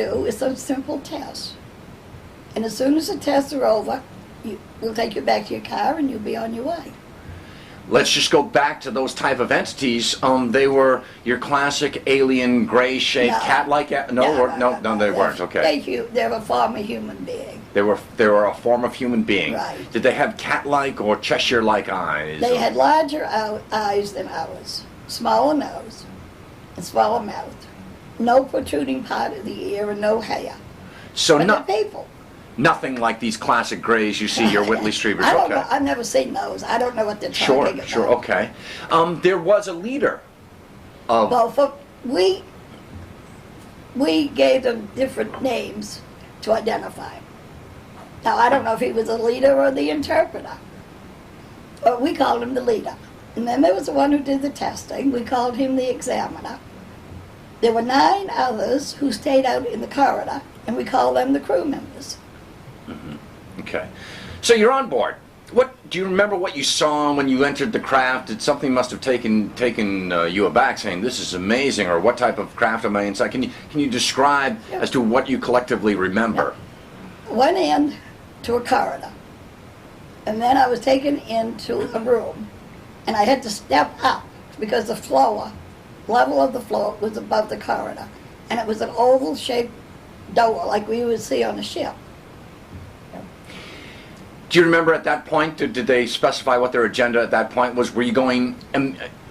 do is some simple tests. And as soon as the tests are over, we'll take you back to your car and you'll be on your way. Let's just go back to those type of entities. They were your classic alien, gray-shaped, No. cat-like. No, they weren't. Okay. They're a form of human being. They were a form of human being. Right. Did they have cat-like or Cheshire-like eyes? They had larger eyes than ours, smaller nose, and smaller mouth. No protruding part of the ear and no hair. So But they're people. nothing like these classic grays you see your Whitley Strieber's. I don't Okay. know. I've never seen those. I don't know what they're talking about. Sure, okay. There was a leader of... Well, we gave them different names to identify him. Now, I don't know if he was the leader or the interpreter, but we called him the leader. And then there was the one who did the testing. We called him the examiner. There were 9 others who stayed out in the corridor, and we called them the crew members. Okay. So you're on board. Do you remember what you saw when you entered the craft? Did something must have taken you aback, saying this is amazing, or what type of craft am I inside? Can you describe as to what you collectively remember? Went in to a corridor, and then I was taken into a room, and I had to step up because the level of the floor was above the corridor, and it was an oval-shaped door like we would see on a ship. Do you remember at that point, did they specify what their agenda at that point was? Were you going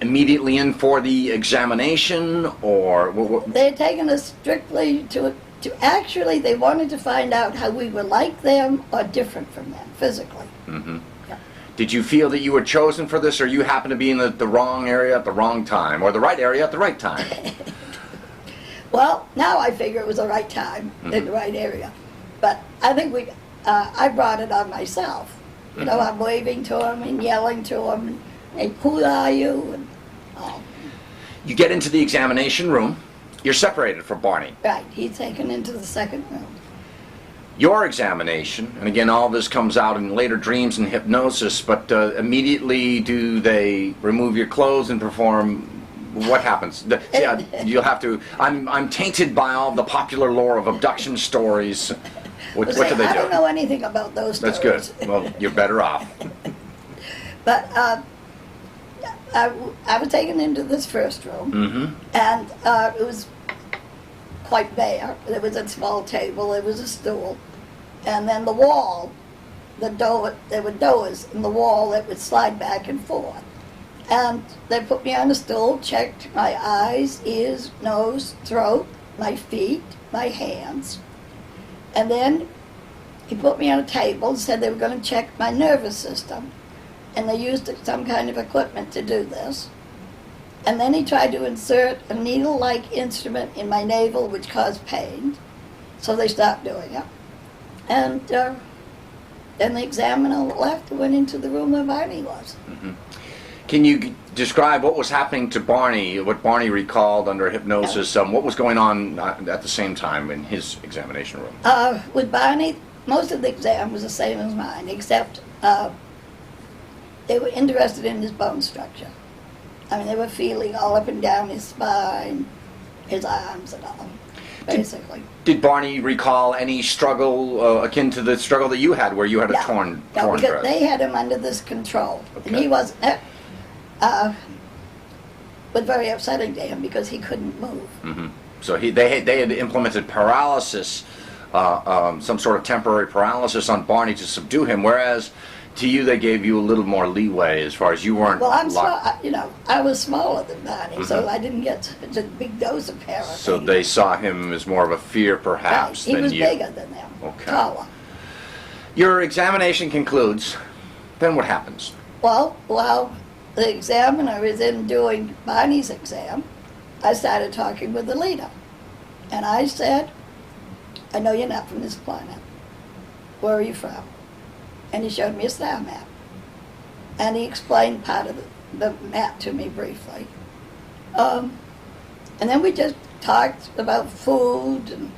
immediately in for the examination, or...? They had taken us strictly to actually, they wanted to find out how we were like them or different from them, physically. Mm-hmm. Yeah. Did you feel that you were chosen for this, or you happened to be in the wrong area at the wrong time, or the right area at the right time? Well, now I figure it was the right time, in the right area. But I think I brought it on myself. You know, I'm waving to them and yelling to them, and who are you? And, You get into the examination room. You're separated from Barney. right, he's taken into the second room. Your examination, and again, all this comes out in later dreams and hypnosis, but immediately do they remove your clothes and perform... What happens? You'll have to... I'm tainted by all the popular lore of abduction stories. What do they do? I don't know anything about those stories. That's good. Well, you're better off. But I was taken into this first room, and it was quite bare. There was a small table, there was a stool, and then the wall, there were doors in the wall that would slide back and forth. And they put me on a stool, checked my eyes, ears, nose, throat, my feet, my hands. And then he put me on a table and said they were going to check my nervous system. And they used some kind of equipment to do this. And then he tried to insert a needle-like instrument in my navel, which caused pain. So they stopped doing it. And then the examiner left and went into the room where Barney was. Can you describe what was happening to Barney, what Barney recalled under hypnosis, what was going on at the same time in his examination room? With Barney, most of the exam was the same as mine, except they were interested in his bone structure. I mean, they were feeling all up and down his spine, his arms and all, basically. Did Barney recall any struggle akin to the struggle that you had, where you had a torn because dress? they had him under this control. Okay. And he was very upsetting to him because he couldn't move. So they had implemented paralysis, some sort of temporary paralysis on Barney to subdue him, whereas to you they gave you a little more leeway as far as you weren't. Well, I'm small. I was smaller than Barney, so I didn't get such a big dose of paralysis. So they saw him as more of a fear, perhaps, He than was you. bigger than them, taller. Your examination concludes. Then what happens? Well, while the examiner is in doing Barney's exam, I started talking with the leader. And I said, I know you're not from this planet. Where are you from? And he showed me a star map. And he explained part of the map to me briefly. And then we just talked about food and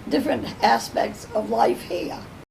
different aspects of life here.